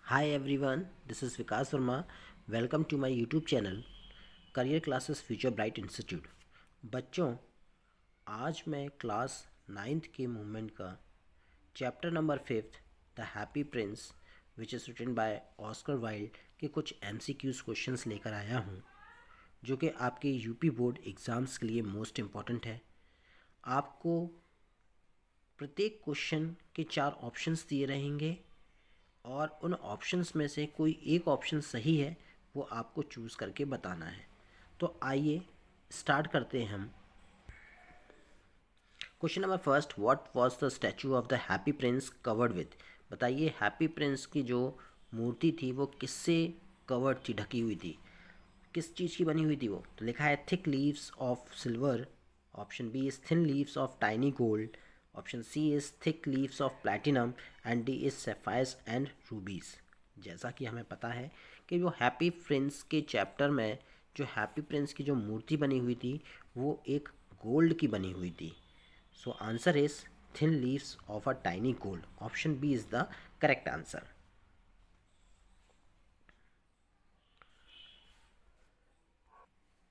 Hi everyone, this is Vikas Verma. Welcome to my YouTube channel Career Classes Future Bright Institute. बच्चों, आज मैं class 9th के movement का chapter number 5th the happy prince which is written by Oscar Wilde के कुछ MCQs questions लेकर आया हूँ जो कि आपके यूपी बोर्ड एग्ज़ाम्स के लिए मोस्ट इम्पॉर्टेंट है। आपको प्रत्येक क्वेश्चन के 4 ऑप्शंस दिए रहेंगे और उन ऑप्शंस में से कोई एक ऑप्शन सही है वो आपको चूज़ करके बताना है। तो आइए स्टार्ट करते हैं हम। Question number first, what was the statue of the happy Prince covered with. बताइए हैप्पी प्रिंस की जो मूर्ति थी वो किससे कवर्ड थी, ढकी हुई थी, किस चीज़ की बनी हुई थी वो। तो लिखा है thick leaves of silver, option B is thin leaves of tiny gold, option C is thick leaves of platinum and D is sapphires and rubies. जैसा कि हमें पता है कि वो हैप्पी प्रिंस के चैप्टर में जो हैप्पी प्रिंस की जो मूर्ति बनी हुई थी वो एक गोल्ड की बनी हुई थी। So answer is thin leaves of a tiny gold. Option B is the correct answer.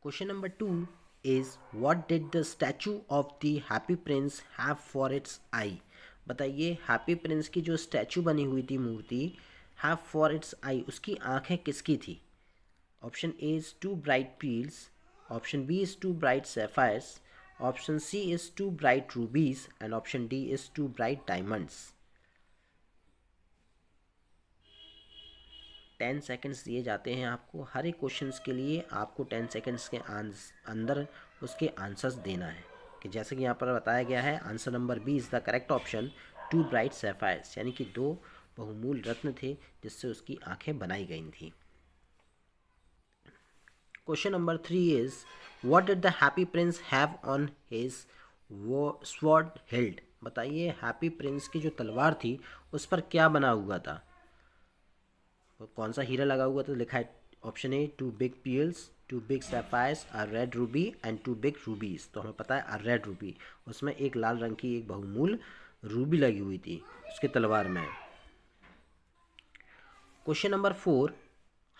Question number 2 is what did the statue of the happy prince have for its eye। बताइए Happy Prince की जो statue बनी हुई थी मूर्ति, have for its eye, उसकी आंखें किसकी थी। Option A is two bright pearls, option B is two bright sapphires, option C is two bright rubies and option D is two bright diamonds. 10 seconds दिए जाते हैं आपको। हर एक क्वेश्चंस के लिए आपको 10 सेकंड्स के अंदर उसके आंसर्स देना है। कि जैसे कि यहाँ पर बताया गया है, answer number B is the correct option, two bright sapphires, यानी कि 2 बहुमूल रत्न थे जिससे उसकी आंखें बनाई गई थी। Question number 3 is what did the happy Prince have on his sword healed. बताइए हैप्पी प्रिंस की जो तलवार थी उस पर क्या बना हुआ था, कौन सा हीरा लगा हुआ। तो लिखा है option A two big pearls, two big sapphires, a red ruby and two big rubies. तो हमें पता है अ रेड रूबी, उसमें एक लाल रंग की एक बहुमूल रूबी लगी हुई थी उसके तलवार में। Question number 4,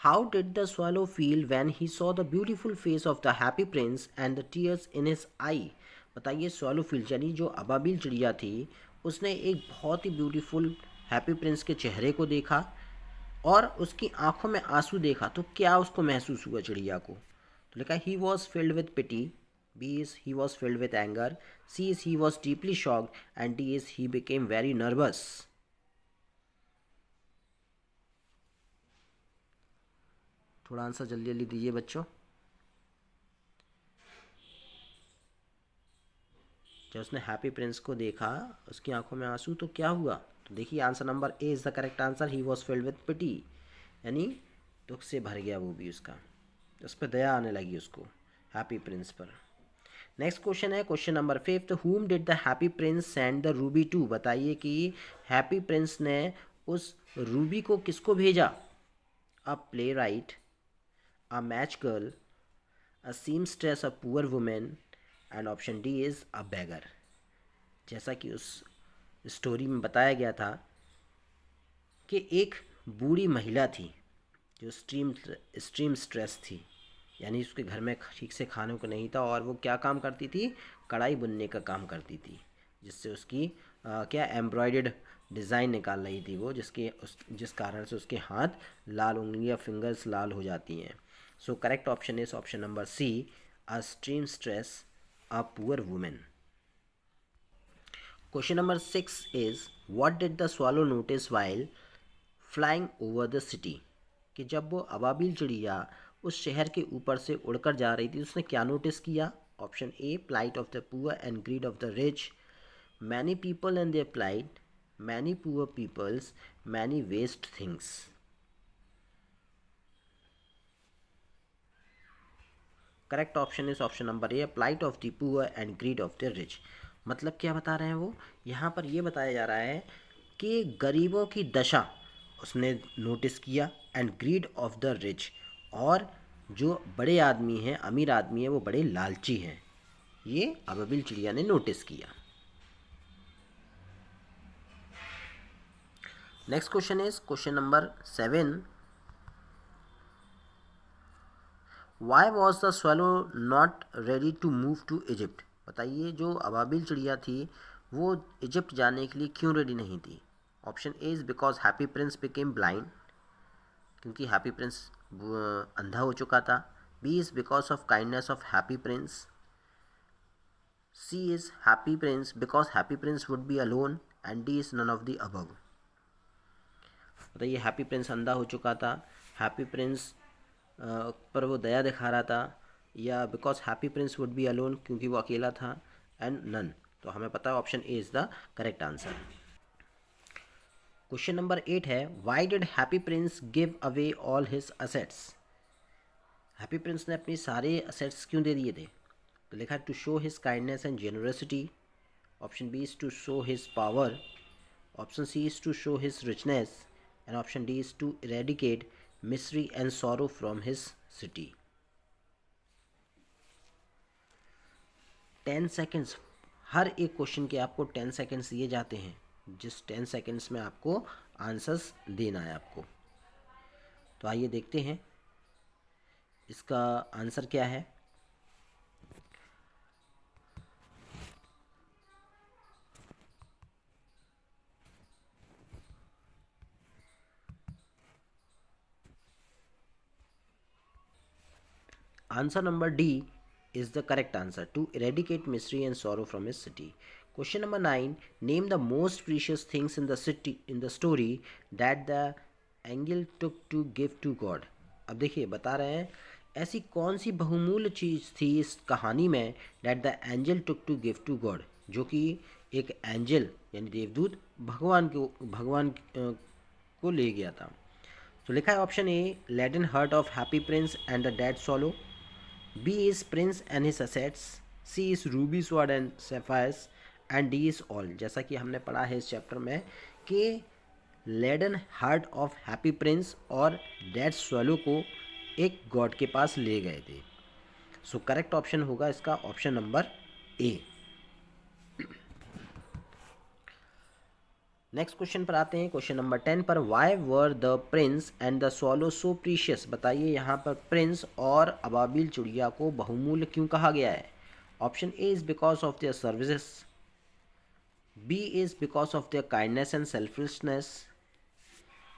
how did the swallow feel when he saw the beautiful face of the happy Prince and the tears in his eye. बताइए swallow फील यानी जो अबाबिल चिड़िया थी उसने एक बहुत ही ब्यूटीफुल हैप्पी प्रिंस के चेहरे को देखा और उसकी आंखों में आंसू देखा तो क्या उसको महसूस हुआ चिड़िया को। तो लिखा he was filled with pity, B is he was filled with anger, C is he was deeply shocked and D is he became very nervous. थोड़ा आंसर जल्दी जल्दी दीजिए बच्चों। जब उसने हैप्पी प्रिंस को देखा उसकी आंखों में आंसू तो क्या हुआ। तो देखिए answer number A is the correct answer, he was filled with pity, यानी दुख से भर गया वो भी उसका, उस पर दया आने लगी उसको हैप्पी प्रिंस पर। नेक्स्ट क्वेश्चन है question number 5, whom did the happy Prince send the ruby to. बताइए कि हैप्पी प्रिंस ने उस रूबी को किसको भेजा। A playwright, a match girl, a seamstress, a poor women and option D is a beggar. जैसा कि उस स्टोरी में बताया गया था कि एक बूढ़ी महिला थी जो स्ट्रीम स्ट्रेस थी, यानी उसके घर में ठीक से खाने को नहीं था और वो क्या काम करती थी, कढ़ाई बुनने का काम करती थी, जिससे उसकी क्या एम्ब्रॉयडर्ड डिज़ाइन निकाल रही थी वो, जिस कारण से उसके हाथ लाल, उंगलियां फिंगर्स लाल हो जाती हैं। So correct option is option number C, a stream stress, a poor women. Question number 6 is what did the swallow notice while flying over the city. कि जब वो अबाबिल चिड़िया उस शहर के ऊपर से उड़कर जा रही थी उसने क्या नोटिस किया। Option A plight of the poor and greed of the rich, many people and their plight, many poor peoples, many waste things. Correct option is option number A plight of the poor and greed of the rich. मतलब क्या बता रहे हैं वो, यहाँ पर ये बताया जा रहा है कि गरीबों की दशा उसने नोटिस किया and greed of the rich, और जो बड़े आदमी हैं, अमीर आदमी हैं, वो बड़े लालची हैं, ये अबाबिल चिड़िया ने नोटिस किया। Next question is question number 7. Why was the swallow not ready to move to Egypt? बताइए, जो अबाबिल चिड़िया थी वो इजिप्ट जाने के लिए क्यों रेडी नहीं थी? Option A is because Happy Prince became blind, क्योंकि हैप्पी प्रिंस अंधा हो चुका था. B is because of kindness of Happy Prince. C is Happy Prince because Happy Prince would be alone. And D is none of the above. बताइए, Happy Prince अंधा हो चुका था, हैप्पी प्रिंस पर वो दया दिखा रहा था, या because Happy Prince would be alone, क्योंकि वो अकेला था, एंड नन. तो हमें पता है option A is the correct answer. Question number 8 है, why did happy Prince give away all his assets? Happy Prince ने अपने सारे असेट्स क्यों दे दिए थे? तो लिखा है to show his kindness and generosity. Option B is to show his power. Option C is to show his richness. And option D is to eradicate misery and sorrow from his city. 10 seconds, हर एक क्वेश्चन के आपको 10 seconds दिए जाते हैं, जिस 10 seconds में आपको आंसर्स देना है आपको. तो आइए देखते हैं इसका आंसर क्या है. Answer number D is the correct answer, to eradicate misery and sorrow from his city. Question number 9, name the most precious things in the story that the angel took to give to God. अब देखिए, बता रहे हैं ऐसी कौन सी बहुमूल्य चीज़ थी इस कहानी में that the angel took to give to God, जो कि एक एंजल यानी देवदूत भगवान को ले गया था. तो लिखा है option A, leaden heart of Happy Prince and the dead swallow. B is Prince and his assets. C is Ruby Sword and Sapphires. And D is all. जैसा कि हमने पढ़ा है इस चैप्टर में कि leaden heart of Happy Prince और dead swallow को एक गॉड के पास ले गए थे. सो करेक्ट ऑप्शन होगा इसका ऑप्शन नंबर ए. नेक्स्ट क्वेश्चन पर आते हैं, क्वेश्चन नंबर 10 पर. Why were the Prince and the swallow so precious? बताइए, यहाँ पर प्रिंस और अबाबिल चिड़िया को बहुमूल्य क्यों कहा गया है? Option A is because of their services. B is because of their kindness and selfishness.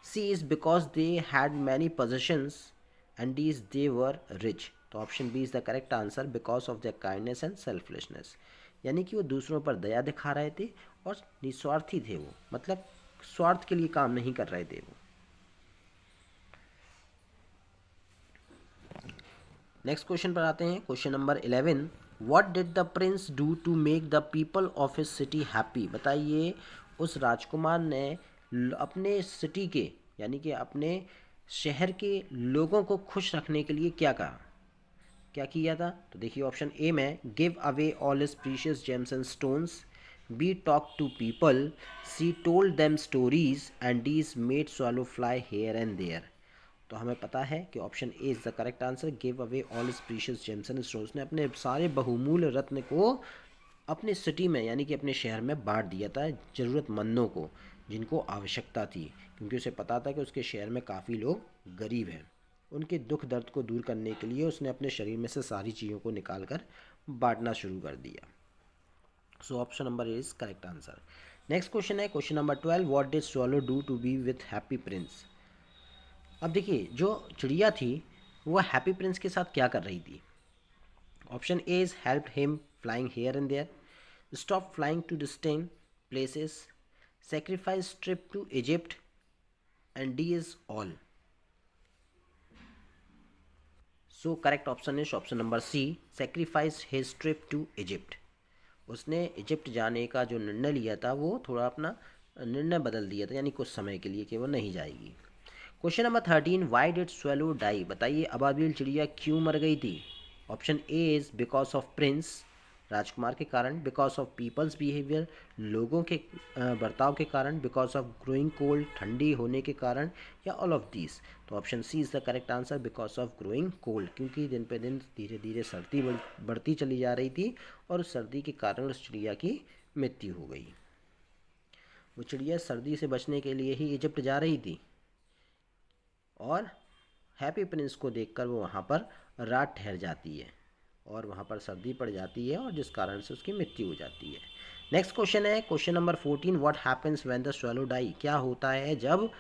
C is because they had many possessions. And D is they were rich. तो option B is the correct answer, because of their kindness and selfishness. यानी कि वो दूसरों पर दया दिखा रहे थे और निस्वार्थी थे, वो मतलब स्वार्थ के लिए काम नहीं कर रहे थे वो. नेक्स्ट क्वेश्चन पर आते हैं, question number 11. What did the prince do to make the people of his city happy? बताइए, उस राजकुमार ने अपने सिटी के यानी कि अपने शहर के लोगों को खुश रखने के लिए क्या कहा, क्या किया था? तो देखिए ऑप्शन ए में, give away all his precious gems and stones. B talk to people. C told them stories. And D is made swallow fly here and there. तो हमें पता है कि option A is the correct answer, give away all his precious gems and stones. ने अपने सारे बहुमूल्य रत्न को अपने सिटी में यानी कि अपने शहर में बांट दिया था ज़रूरतमंदों को, जिनको आवश्यकता थी, क्योंकि उसे पता था कि उसके शहर में काफ़ी लोग गरीब हैं. उनके दुख दर्द को दूर करने के लिए उसने अपने शरीर में से सारी चीज़ों को निकाल कर बांटना शुरू कर दिया. So option number is correct answer. Next question है, question number 12. What did swallow do to be with Happy Prince? अब देखिए, जो चिड़िया थी वो हैप्पी प्रिंस के साथ क्या कर रही थी? Option A is help him flying here and there. Stop flying to distant places. Sacrifice trip to Egypt. And D is all. So correct option is option number C, sacrifice his trip to Egypt. उसने Egypt जाने का जो निर्णय लिया था वो थोड़ा अपना निर्णय बदल दिया था, यानी कुछ समय के लिए कि वो नहीं जाएगी. Question number 13. Why did swallow die? बताइए, अबाबिल चिड़िया क्यों मर गई थी? Option A is because of prince, राजकुमार के कारण. बिकॉज ऑफ पीपल्स बिहेवियर, लोगों के बर्ताव के कारण. बिकॉज ऑफ ग्रोइंग कोल्ड, ठंडी होने के कारण. या ऑल ऑफ दीज. तो option C is the correct answer, because of growing cold, क्योंकि दिन पे दिन धीरे धीरे सर्दी बढ़ती चली जा रही थी और उस सर्दी के कारण उस चिड़िया की मृत्यु हो गई. वो चिड़िया सर्दी से बचने के लिए ही इजिप्ट जा रही थी और हैप्पी प्रिंस को देखकर वो वहाँ पर रात ठहर जाती है और वहाँ पर सर्दी पड़ जाती है और जिस कारण से उसकी मृत्यु हो जाती है। नेक्स्ट क्वेश्चन है question number 14, what happens when the swallow die. क्या होता है जब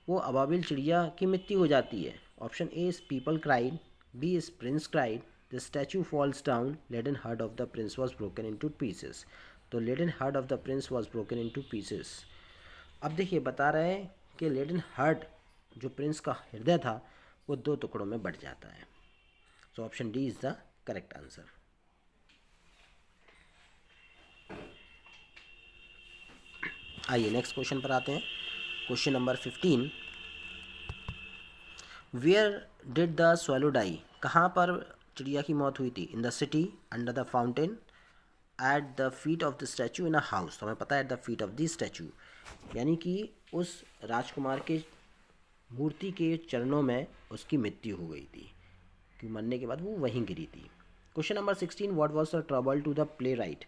वो अबाबिल चिड़िया की मृत्यु हो जाती है। Option A is people cried, B is prince cried, the statue falls down, laden heart of the prince was broken into pieces. तो laden heart of the prince was broken into pieces. अब देखिए बता रहे हैं कि leaden heart जो Prince का हृदय था वो 2 टुकड़ों में बट जाता है। So option D is the correct answer. आइए नेक्स्ट क्वेश्चन पर आते हैं। Question number 15, where did the swallow die. कहाँ पर चिड़िया की मौत हुई थी। In the city, under the fountain, at the feet of the statue, in a house. तो हमें पता है at the feet of the statue, यानी कि उस राजकुमार के मूर्ति के चरणों में उसकी मृत्यु हो गई थी कि मरने के बाद वो वहीं गिरी थी। Question number 16, what was the trouble to the playwright.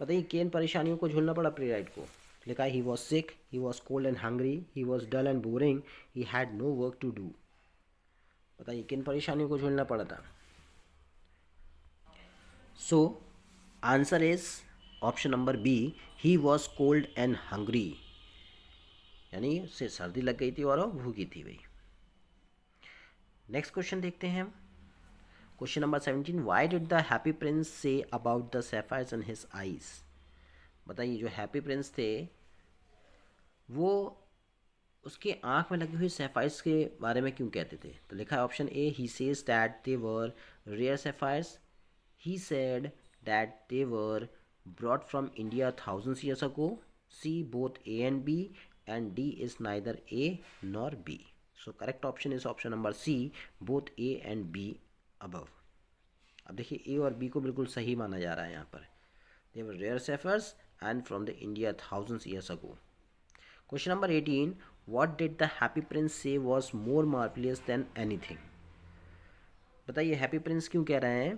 बताइए किन परेशानियों को झेलना पड़ा प्ले राइट को। लिखा है he was sick, he was cold and hungry, he was dull and boring, he had no work to do. बताइए किन परेशानियों को झेलना पड़ा था। So answer is option number B, he was cold and hungry, यानी उससे सर्दी लग गई थी और वो भूखी थी भाई। नेक्स्ट क्वेश्चन देखते हैं हम। Question number 17, why did the happy Prince say about the sapphires in his eyes. बताइए जो हैप्पी प्रिंस थे वो उसके आँख में लगी हुई सैफायर्स के बारे में क्यों कहते थे। तो लिखा है option A, he says that they were rare sapphires, he said that they were brought from India thousands years ago, C both A and B, and D is neither A nor B. So correct option is option number C, both A and B above. अब देखिए ए और B को बिल्कुल सही माना जा रहा है यहाँ पर। They were rare sapphires and from the India thousands years ago. Question number 18, what did the happy prince say was more marvelous than anything। बताइए हैप्पी प्रिंस क्यों कह रहे हैं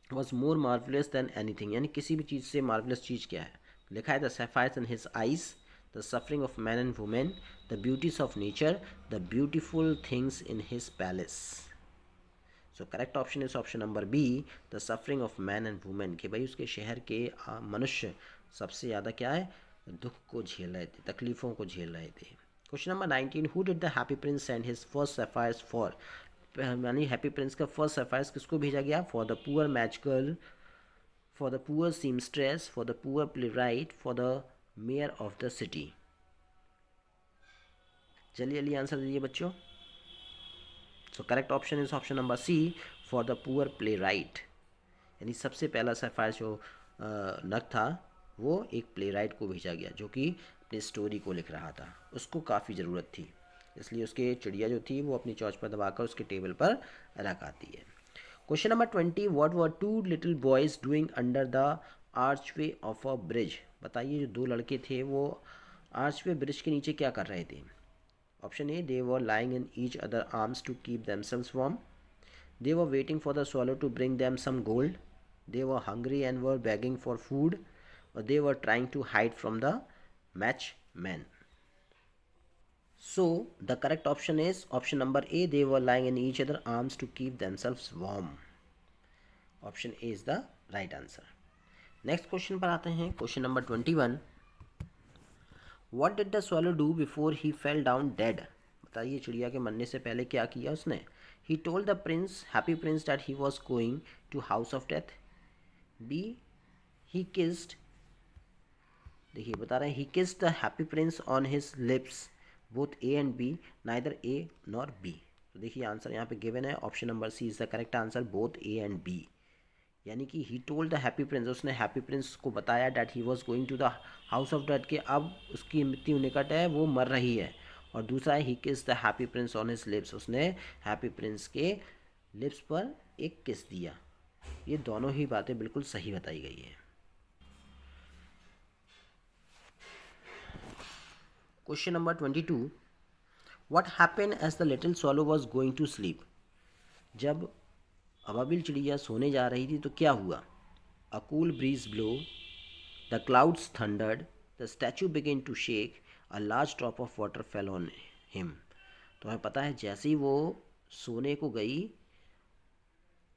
was more marvelous than anything, यानी किसी भी चीज़ से marvellous चीज़ क्या है। लिखा है the sapphires in his eyes, the suffering of men and women, the beauties of nature, the beautiful things in his palace। So correct option is option number B, the suffering of man and women, कि भाई उसके शहर के मनुष्य सबसे ज़्यादा क्या है दुख को झेल रहे थे, तकलीफ़ों को झेल रहे थे। Question number 19, who did the happy Prince send his first sapphires for. यानी हैप्पी प्रिंस का फर्स्ट सैफायर्स किसको भेजा गया। For the poor match girl, for the poor seamstress, for the poor playwright, for the mayor of the city. जल्दी जल्दी answer दीजिए बच्चों। So correct option is option number C, for the poor playwright, यानी सबसे पहला sapphire जो नग था वो एक प्ले राइट को भेजा गया जो कि अपनी स्टोरी को लिख रहा था, उसको काफ़ी ज़रूरत थी, इसलिए उसके चिड़िया जो थी वो अपनी चोंच पर दबाकर उसके टेबल पर रख आती है। Question number 20, what were two little boys doing under the archway of a bridge. बताइए जो 2 लड़के थे वो आर्चवे ब्रिज के नीचे क्या कर रहे थे। Option A, they were lying in each other arms to keep themselves warm, they were waiting for the swallow to bring them some gold, they were hungry and were begging for food, or they were trying to hide from the matchman। So the correct option is option number A, they were lying in each other arms to keep themselves warm। option A is the right answer। next question पर आते हैं। question number 21, what did the swallow do before he fell down dead। बताइए चिड़िया के मरने से पहले क्या किया उसने। He told the prince, happy prince, that he was going to house of death, B, he kissed, देखिए बता रहे हैं he kissed the happy prince on his lips, both A and B, neither A nor B। तो देखिए answer यहाँ पे given है, option number C is the correct answer, both A and B। यानी कि he told the happy Prince, उसने Happy Prince को बताया that he was going to the house of death, के अब उसकी मृत्यु निकट है, वो मर रही है। और दूसरा है ही किस the happy Prince on his lips, उसने हैप्पी प्रिंस के लिप्स पर एक किस दिया। ये दोनों ही बातें बिल्कुल सही बताई गई है। Question number 22, what happened as the little swallow was going to sleep. जब अबाबिल चिड़िया सोने जा रही थी तो क्या हुआ। A cool breeze blow, the clouds thundered, the statue begin to shake, a large drop of water fell on him. तो हमें पता है जैसे ही वो सोने को गई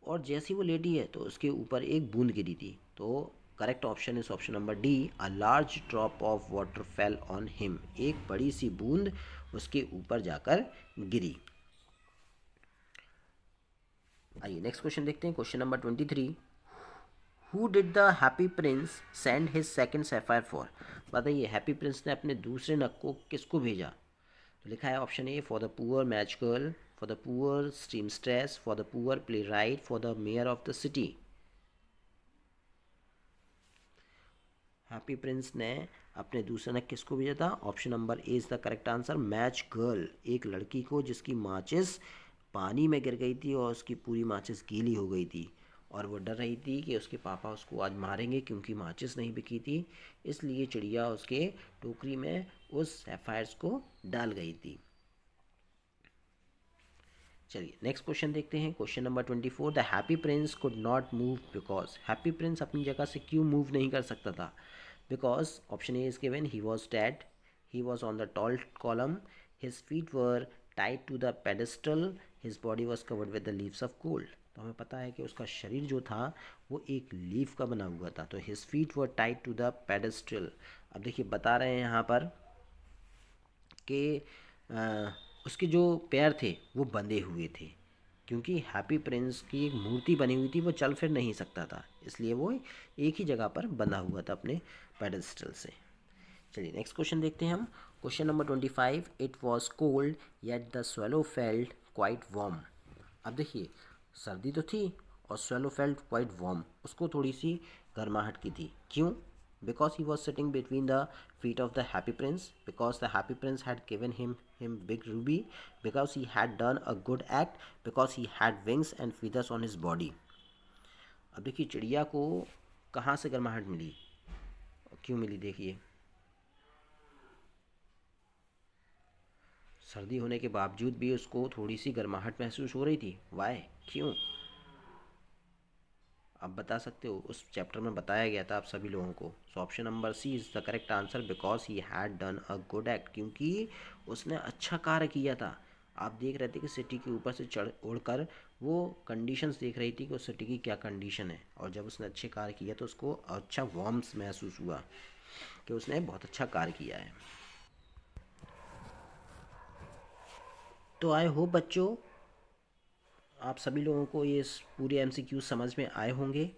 और जैसे ही वो लेटी है तो उसके ऊपर एक बूंद गिरी थी। तो correct option is option number D, a large drop of water fell on him. एक बड़ी सी बूंद उसके ऊपर जाकर गिरी। आइए नेक्स्ट क्वेश्चन देखते हैं। Question number 23, who did the happy Prince send his second sapphire for. बताइए हैप्पी प्रिंस ने अपने दूसरे नग को किसको भेजा। तो लिखा है option A, for the poor match girl, for the poor seamstress, for the poor playwright, for the mayor of the city. Happy Prince ने अपने दूसरे नग किसको भेजा था। Option number A is the correct answer, match girl, एक लड़की को जिसकी माचिस पानी में गिर गई थी और उसकी पूरी माचिस गीली हो गई थी और वो डर रही थी कि उसके पापा उसको आज मारेंगे क्योंकि माचिस नहीं बिकी थी, इसलिए चिड़िया उसके टोकरी में उस सैफायर्स को डाल गई थी। चलिए नेक्स्ट क्वेश्चन देखते हैं। Question number 24, the happy Prince could not move because. Happy Prince अपनी जगह से क्यों मूव नहीं कर सकता था। Because option A is given, he was dead, he was on the tall column, his feet were tied to the pedestal, his body was covered with the leaves of gold. तो हमें पता है कि उसका शरीर जो था वो एक लीफ का बना हुआ था। तो his feet were tied to the pedestal. अब देखिए बता रहे हैं यहाँ पर कि उसके जो पैर थे वो बंधे हुए थे, क्योंकि हैप्पी प्रिंस की एक मूर्ति बनी हुई थी, वो चल फिर नहीं सकता था, इसलिए वो एक ही जगह पर बंधा हुआ था अपने पेडेस्टल से। चलिए नेक्स्ट क्वेश्चन देखते हैं हम। Question number 25, it was cold yet the swallow felt quite warm. अब देखिए सर्दी तो थी और स्वेलो फेल्ट क्वाइट वार्म, उसको थोड़ी सी गर्माहट की थी। क्यों। because he was sitting between the feet of the happy prince, because the happy prince had given him big ruby, because he had done a good act, because he had wings and feathers on his body। अब देखिए चिड़िया को कहाँ से गर्माहट मिली और क्यों मिली। देखिए सर्दी होने के बावजूद भी उसको थोड़ी सी गर्माहट महसूस हो रही थी। वाई, क्यों। आप बता सकते हो, उस चैप्टर में बताया गया था आप सभी लोगों को। So option number C is the correct answer, because he had done a good act, क्योंकि उसने अच्छा कार्य किया था। आप देख रहे थे कि सिटी के ऊपर से चढ़ उड़कर वो कंडीशंस देख रही थी कि उस सिटी की क्या कंडीशन है, और जब उसने अच्छे कार्य किया तो उसको अच्छा वार्म्स महसूस हुआ कि उसने बहुत अच्छा कार्य किया है। तो आई होप बच्चों आप सभी लोगों को ये पूरे एमसीक्यू समझ में आए होंगे,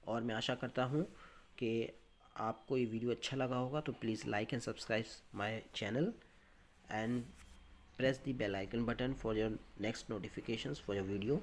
और मैं आशा करता हूँ कि आपको ये वीडियो अच्छा लगा होगा। तो please like and subscribe my channel and press the bell icon button for your next notifications for your video।